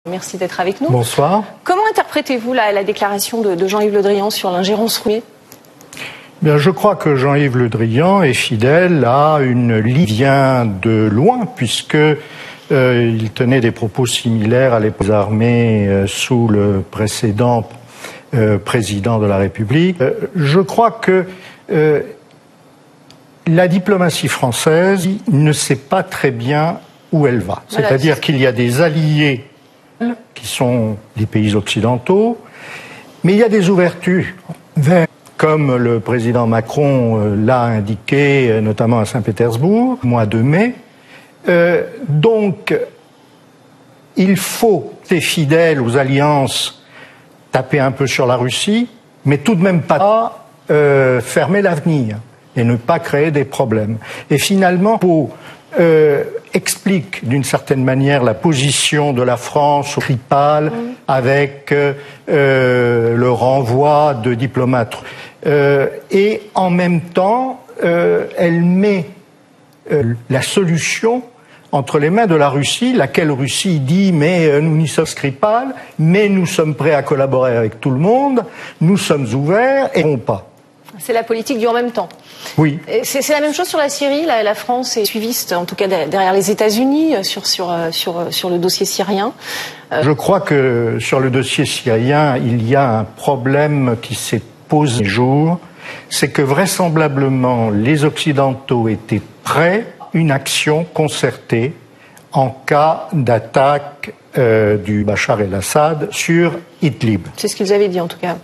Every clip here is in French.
Merci d'être avec nous. Bonsoir. Comment interprétez-vous la déclaration de Jean-Yves Le Drian sur l'ingérence russe ? Bien, je crois que Jean-Yves Le Drian est fidèle à une ligne qui vient de loin, puisque il tenait des propos similaires à l'époque des armées sous le précédent président de la République. Je crois que la diplomatie française ne sait pas très bien où elle va. C'est-à-dire qu'il y a des alliés qui sont les pays occidentaux, mais il y a des ouvertures vers, comme le président Macron l'a indiqué, notamment à Saint-Pétersbourg, au mois de mai. Donc, il faut être fidèle aux alliances, taper un peu sur la Russie, mais tout de même pas fermer l'avenir et ne pas créer des problèmes. Et finalement, Pau explique d'une certaine manière la position de la France au Skripal avec le renvoi de diplomates. Et en même temps, elle met la solution entre les mains de la Russie, laquelle Russie dit « mais nous n'y sommes Skripal, mais nous sommes prêts à collaborer avec tout le monde, nous sommes ouverts et non pas ». C'est la politique du en même temps. Oui. C'est la même chose sur la Syrie. La France est suiviste, en tout cas derrière les États-Unis, sur le dossier syrien. Je crois que sur le dossier syrien, il y a un problème qui s'est posé un jour. C'est que vraisemblablement, les Occidentaux étaient prêts à une action concertée en cas d'attaque du Bachar el-Assad sur Idlib. C'est ce qu'ils avaient dit, en tout cas.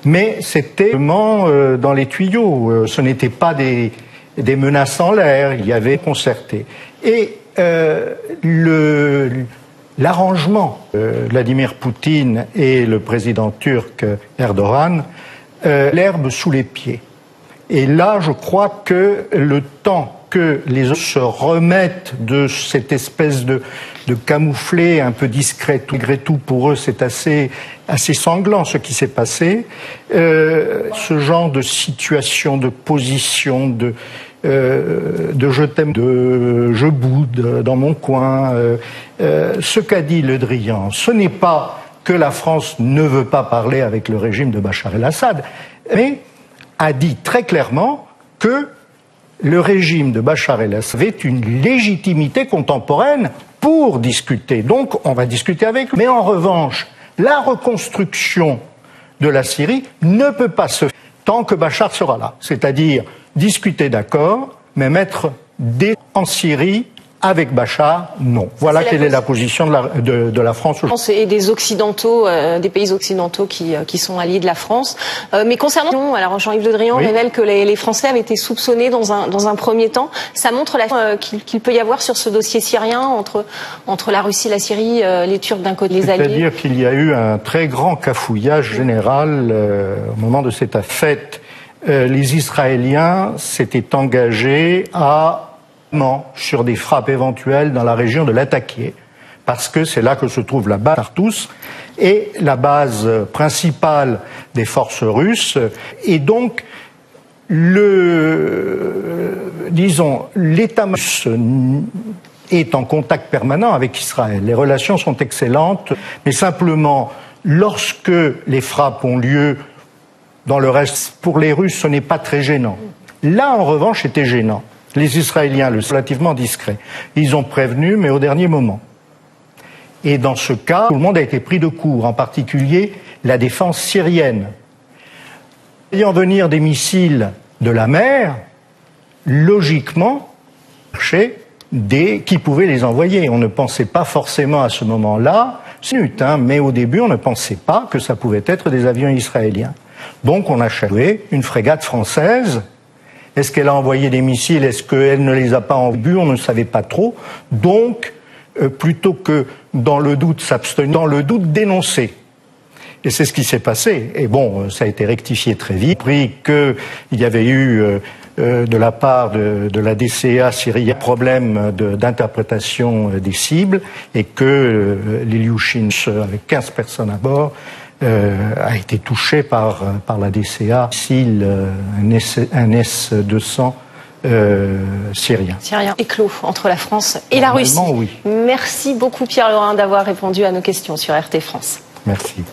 Mais c'était vraiment dans les tuyaux. Ce n'était pas des menaces en l'air, il y avait concerté. Et l'arrangement, Vladimir Poutine et le président turc Erdogan, l'herbe sous les pieds. Et là, je crois que le temps que les autres se remettent de cette espèce de camouflet un peu discret, malgré tout pour eux c'est assez sanglant ce qui s'est passé, ce genre de situation, de position, de je t'aime, de je boude dans mon coin, ce qu'a dit Le Drian, ce n'est pas que la France ne veut pas parler avec le régime de Bachar el-Assad, mais a dit très clairement que le régime de Bachar el-Assad avait une légitimité contemporaine pour discuter. Donc, on va discuter avec lui. Mais en revanche, la reconstruction de la Syrie ne peut pas se faire tant que Bachar sera là. C'est-à-dire discuter d'accord, mais mettre des en Syrie avec Bachar, non. Voilà quelle est la position de la France aujourd'hui. Et des Occidentaux, des pays occidentaux qui sont alliés de la France. Mais concernant, alors Jean-Yves Le Drian révèle que les Français avaient été soupçonnés dans un premier temps. Ça montre qu'il peut y avoir sur ce dossier syrien entre la Russie, la Syrie, les Turcs d'un côté, les alliés. C'est-à-dire qu'il y a eu un très grand cafouillage général au moment de cette fête. Les Israéliens s'étaient engagés sur des frappes éventuelles dans la région de Latakia, parce que c'est là que se trouve la base Tartous et la base principale des forces russes. Et donc, l'État russe est en contact permanent avec Israël. Les relations sont excellentes, mais simplement, lorsque les frappes ont lieu dans le reste, pour les Russes, ce n'est pas très gênant. Là, en revanche, c'était gênant. Les Israéliens, le sont relativement discrets. Ils ont prévenu, mais au dernier moment. Et dans ce cas, tout le monde a été pris de court, en particulier la défense syrienne. Ayant venir des missiles de la mer, logiquement, chercher qui pouvaient les envoyer. On ne pensait pas forcément à ce moment-là, mais au début, on ne pensait pas que ça pouvait être des avions israéliens. Donc on a cherché une frégate française. Est-ce qu'elle a envoyé des missiles? Est-ce qu'elle ne les a pas envoyés? On ne savait pas trop. Donc, plutôt que dans le doute s'abstenir, dans le doute dénoncer. Et c'est ce qui s'est passé. Et bon, ça a été rectifié très vite. Pris qu'il y avait eu de la part de la DCA syrienne problème d'interprétation des cibles et que l'Ilyushin, avec 15 personnes à bord, a été touché par la DCA, un S-200 syrien. Syrien éclos entre la France et la Russie. Oui. Merci beaucoup Pierre Laurin d'avoir répondu à nos questions sur RT France. Merci.